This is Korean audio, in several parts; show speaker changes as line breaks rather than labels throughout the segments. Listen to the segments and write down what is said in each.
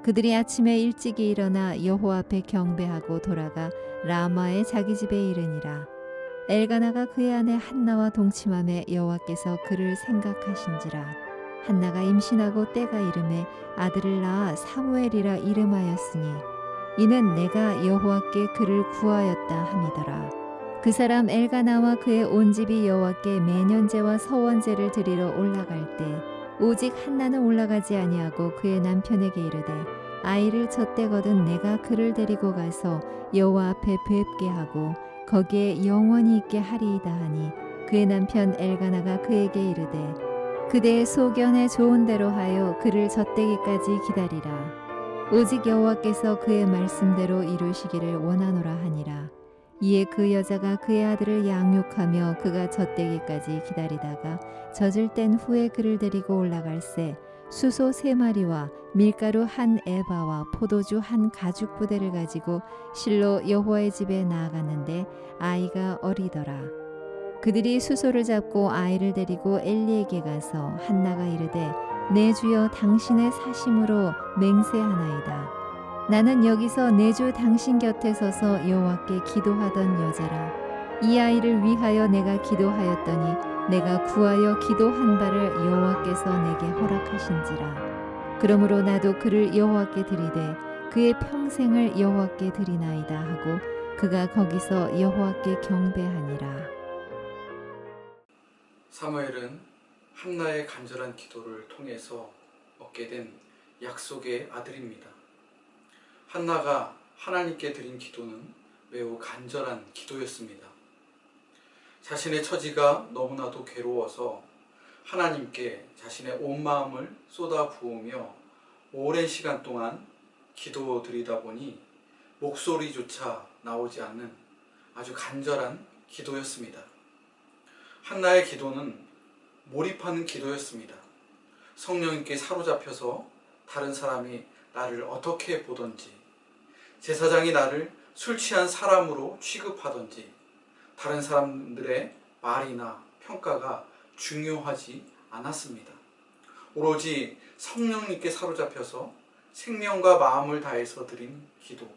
그들이 아침에 일찍이 일어나 여호와 앞에 경배하고 돌아가 라마의 자기 집에 이르니라. 엘가나가 그의 아내 한나와 동침함에 여호와께서 그를 생각하신지라. 한나가 임신하고 때가 이름에 아들을 낳아 사무엘이라 이름하였으니 이는 내가 여호와께 그를 구하였다 함이더라. 그 사람 엘가나와 그의 온 집이 여호와께 매년제와 서원제를 드리러 올라갈 때 오직 한나는 올라가지 아니하고 그의 남편에게 이르되 아이를 젖대거든 내가 그를 데리고 가서 여호와 앞에 뵙게 하고 거기에 영원히 있게 하리이다 하니 그의 남편 엘가나가 그에게 이르되 그대의 소견에 좋은 대로 하여 그를 젖대기까지 기다리라. 오직 여호와께서 그의 말씀대로 이루시기를 원하노라 하니라. 이에 그 여자가 그의 아들을 양육하며 그가 젖대기까지 기다리다가 젖을 땐 후에 그를 데리고 올라갈새 수소 3마리와 밀가루 1에바와 포도주 1가죽부대를 가지고 실로 여호와의 집에 나아갔는데 아이가 어리더라. 그들이 수소를 잡고 아이를 데리고 엘리에게 가서 한나가 이르되 내 주여 당신의 사심으로 맹세하나이다. 나는 여기서 내 주 당신 곁에 서서 여호와께 기도하던 여자라. 이 아이를 위하여 내가 기도하였더니 내가 구하여 기도한 바를 여호와께서 내게 허락하신지라. 그러므로 나도 그를 여호와께 드리되 그의 평생을 여호와께 드리나이다 하고 그가 거기서 여호와께 경배하니라.
사무엘은 한나의 간절한 기도를 통해서 얻게 된 약속의 아들입니다. 한나가 하나님께 드린 기도는 매우 간절한 기도였습니다. 자신의 처지가 너무나도 괴로워서 하나님께 자신의 온 마음을 쏟아 부으며 오랜 시간 동안 기도드리다 보니 목소리조차 나오지 않는 아주 간절한 기도였습니다. 한나의 기도는 몰입하는 기도였습니다. 성령님께 사로잡혀서 다른 사람이 나를 어떻게 보던지, 제사장이 나를 술 취한 사람으로 취급하던지 다른 사람들의 말이나 평가가 중요하지 않았습니다. 오로지 성령님께 사로잡혀서 생명과 마음을 다해서 드린 기도,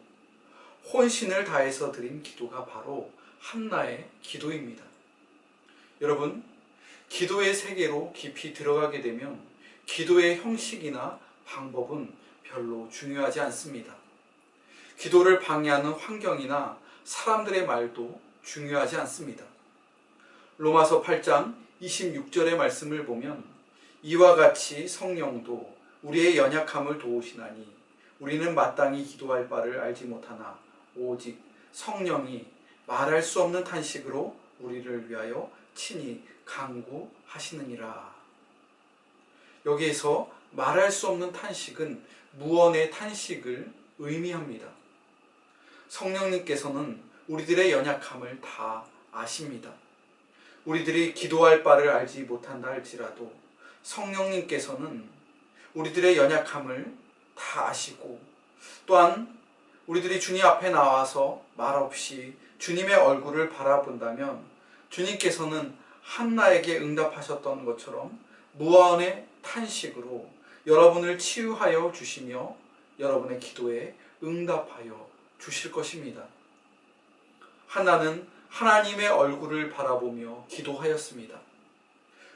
혼신을 다해서 드린 기도가 바로 한나의 기도입니다. 여러분, 기도의 세계로 깊이 들어가게 되면 기도의 형식이나 방법은 별로 중요하지 않습니다. 기도를 방해하는 환경이나 사람들의 말도 중요하지 않습니다. 로마서 8장 26절의 말씀을 보면 이와 같이 성령도 우리의 연약함을 도우시나니 우리는 마땅히 기도할 바를 알지 못하나 오직 성령이 말할 수 없는 탄식으로 우리를 위하여 친히 간구하시느니라. 여기에서 말할 수 없는 탄식은 무언의 탄식을 의미합니다. 성령님께서는 우리들의 연약함을 다 아십니다. 우리들이 기도할 바를 알지 못한다 할지라도 성령님께서는 우리들의 연약함을 다 아시고 또한 우리들이 주님 앞에 나와서 말없이 주님의 얼굴을 바라본다면 주님께서는 한나에게 응답하셨던 것처럼 무언의 탄식으로 여러분을 치유하여 주시며 여러분의 기도에 응답하여 주실 것입니다. 한나는 하나님의 얼굴을 바라보며 기도하였습니다.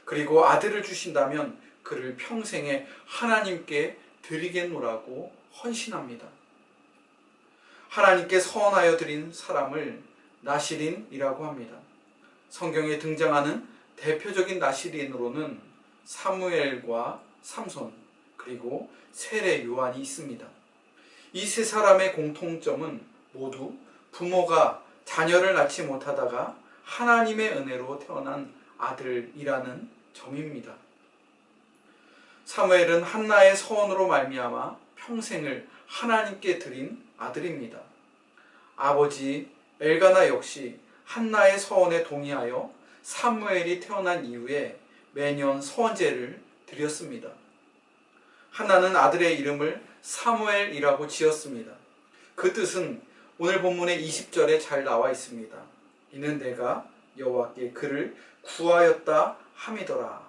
그리고 아들을 주신다면 그를 평생에 하나님께 드리겠노라고 헌신합니다. 하나님께 서원하여 드린 사람을 나시린이라고 합니다. 성경에 등장하는 대표적인 나시린으로는 사무엘과 삼손 그리고 세례 요한이 있습니다. 이 세 사람의 공통점은 모두 부모가 자녀를 낳지 못하다가 하나님의 은혜로 태어난 아들이라는 점입니다. 사무엘은 한나의 서원으로 말미암아 평생을 하나님께 드린 아들입니다. 아버지 엘가나 역시 한나의 서원에 동의하여 사무엘이 태어난 이후에 매년 서원제를 드렸습니다. 한나는 아들의 이름을 사무엘이라고 지었습니다. 그 뜻은 오늘 본문의 20절에 잘 나와 있습니다. 이는 내가 여호와께 그를 구하였다 함이더라.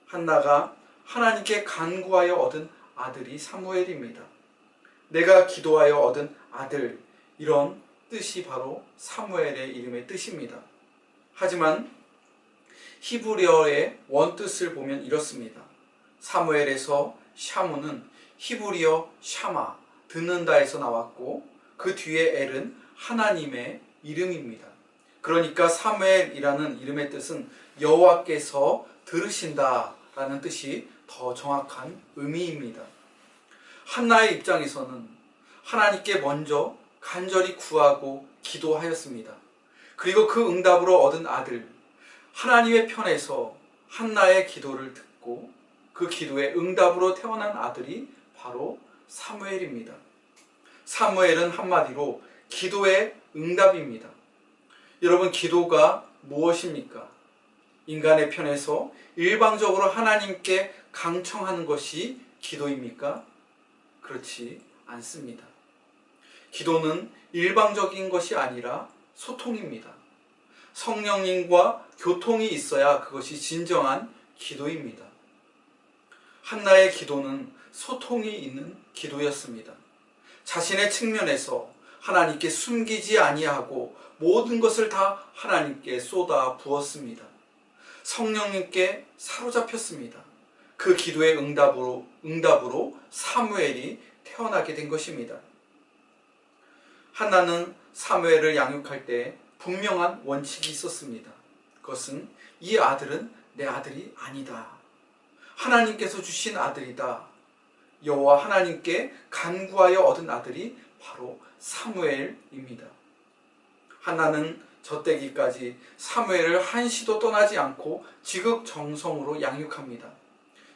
한나가 하나님께 간구하여 얻은 아들이 사무엘입니다. 내가 기도하여 얻은 아들, 이런 뜻이 바로 사무엘의 이름의 뜻입니다. 하지만 히브리어의 원뜻을 보면 이렇습니다. 사무엘에서 샤무는 히브리어 샤마, 듣는다에서 나왔고 그 뒤에 엘은 하나님의 이름입니다. 그러니까 사무엘이라는 이름의 뜻은 여호와께서 들으신다 라는 뜻이 더 정확한 의미입니다. 한나의 입장에서는 하나님께 먼저 간절히 구하고 기도하였습니다. 그리고 그 응답으로 얻은 아들, 하나님의 편에서 한나의 기도를 듣고 그 기도의 응답으로 태어난 아들이 바로 사무엘입니다. 사무엘은 한마디로 기도의 응답입니다. 여러분, 기도가 무엇입니까? 인간의 편에서 일방적으로 하나님께 강청하는 것이 기도입니까? 그렇지 않습니다. 기도는 일방적인 것이 아니라 소통입니다. 성령님과 교통이 있어야 그것이 진정한 기도입니다. 한나의 기도는 소통이 있는 기도였습니다. 자신의 측면에서 하나님께 숨기지 아니하고 모든 것을 다 하나님께 쏟아 부었습니다. 성령님께 사로잡혔습니다. 그 기도의 응답으로 사무엘이 태어나게 된 것입니다. 한나는 사무엘을 양육할 때 분명한 원칙이 있었습니다. 그것은 이 아들은 내 아들이 아니다. 하나님께서 주신 아들이다. 여호와 하나님께 간구하여 얻은 아들이 바로 사무엘입니다. 한나는 젖되기까지 사무엘을 한시도 떠나지 않고 지극정성으로 양육합니다.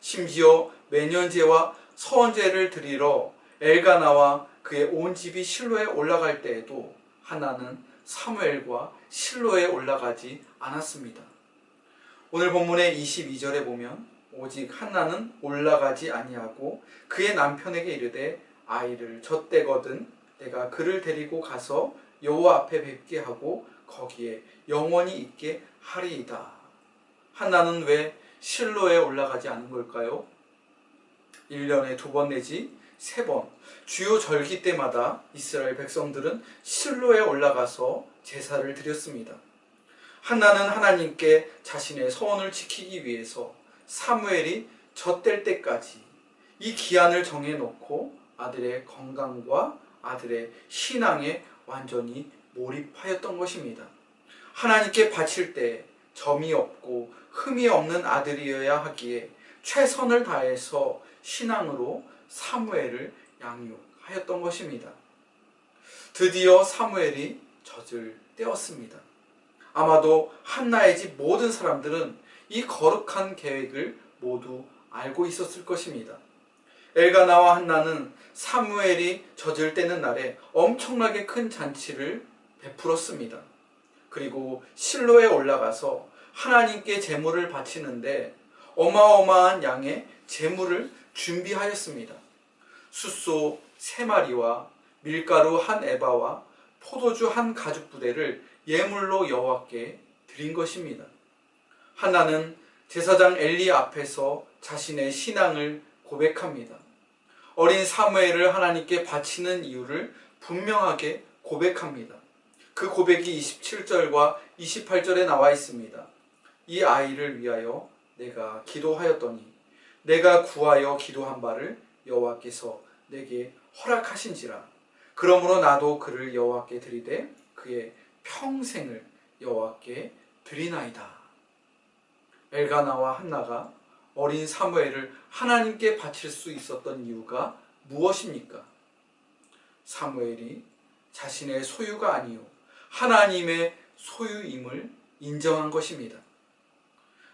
심지어 매년제와 서원제를 드리러 엘가나와 그의 온 집이 실로에 올라갈 때에도 한나는 사무엘과 실로에 올라가지 않았습니다. 오늘 본문의 22절에 보면 오직 한나는 올라가지 아니하고 그의 남편에게 이르되 아이를 젖되거든 내가 그를 데리고 가서 여호와 앞에 뵙게 하고 거기에 영원히 있게 하리이다. 한나는 왜 실로에 올라가지 않은 걸까요? 1년에 2번 내지 3번 주요 절기 때마다 이스라엘 백성들은 실로에 올라가서 제사를 드렸습니다. 한나는 하나님께 자신의 소원을 지키기 위해서 사무엘이 젖될 때까지 이 기한을 정해놓고 아들의 건강과 아들의 신앙에 완전히 몰입하였던 것입니다. 하나님께 바칠 때 점이 없고 흠이 없는 아들이어야 하기에 최선을 다해서 신앙으로 사무엘을 양육하였던 것입니다. 드디어 사무엘이 젖을 떼었습니다. 아마도 한나의 집 모든 사람들은 이 거룩한 계획을 모두 알고 있었을 것입니다. 엘가나와 한나는 사무엘이 젖을 떼는 날에 엄청나게 큰 잔치를 베풀었습니다. 그리고 실로에 올라가서 하나님께 제물을 바치는데 어마어마한 양의 제물을 준비하였습니다. 숫소 3마리와 밀가루 1에바와 포도주 1가죽부대를 예물로 여호와께 드린 것입니다. 한나는 제사장 엘리 앞에서 자신의 신앙을 고백합니다. 어린 사무엘을 하나님께 바치는 이유를 분명하게 고백합니다. 그 고백이 27절과 28절에 나와 있습니다. 이 아이를 위하여 내가 기도하였더니 내가 구하여 기도한 바를 여호와께서 내게 허락하신지라. 그러므로 나도 그를 여호와께 드리되 그의 평생을 여호와께 드리나이다. 엘가나와 한나가 어린 사무엘을 하나님께 바칠 수 있었던 이유가 무엇입니까? 사무엘이 자신의 소유가 아니요 하나님의 소유임을 인정한 것입니다.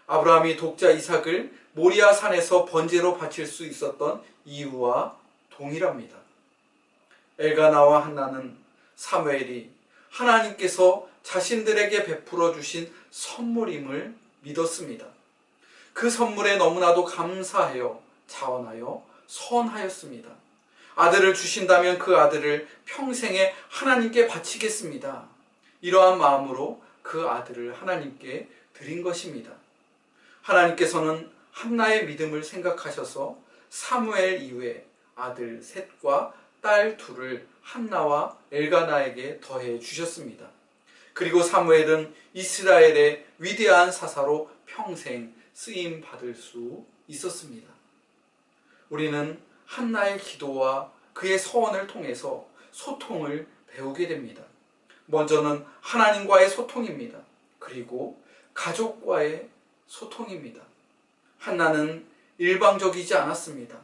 아브라함이 독자 이삭을 모리아 산에서 번제로 바칠 수 있었던 이유와 동일합니다. 엘가나와 한나는 사무엘이 하나님께서 자신들에게 베풀어 주신 선물임을 믿었습니다. 그 선물에 너무나도 감사하여 자원하여 선하였습니다. 아들을 주신다면 그 아들을 평생에 하나님께 바치겠습니다. 이러한 마음으로 그 아들을 하나님께 드린 것입니다. 하나님께서는 한나의 믿음을 생각하셔서 사무엘 이후에 아들 셋과 딸 둘을 한나와 엘가나에게 더해 주셨습니다. 그리고 사무엘은 이스라엘의 위대한 사사로 평생 쓰임 받을 수 있었습니다. 우리는 한나의 기도와 그의 서원을 통해서 소통을 배우게 됩니다. 먼저는 하나님과의 소통입니다. 그리고 가족과의 소통입니다. 한나는 일방적이지 않았습니다.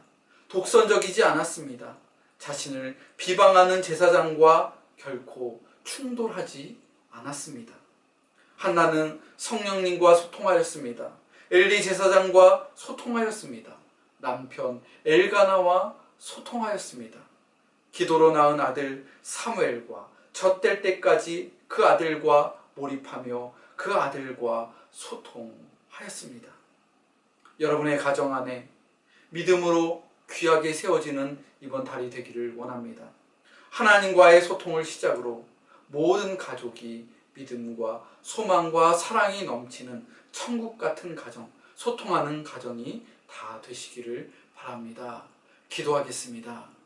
독선적이지 않았습니다. 자신을 비방하는 제사장과 결코 충돌하지 않았습니다. 한나는 성령님과 소통하였습니다. 엘리 제사장과 소통하였습니다. 남편 엘가나와 소통하였습니다. 기도로 낳은 아들 사무엘과 젖될 때까지 그 아들과 몰입하며 그 아들과 소통하였습니다. 여러분의 가정 안에 믿음으로 귀하게 세워지는 이번 달이 되기를 원합니다. 하나님과의 소통을 시작으로 모든 가족이 믿음과 소망과 사랑이 넘치는 천국 같은 가정, 소통하는 가정이 다 되시기를 바랍니다. 기도하겠습니다.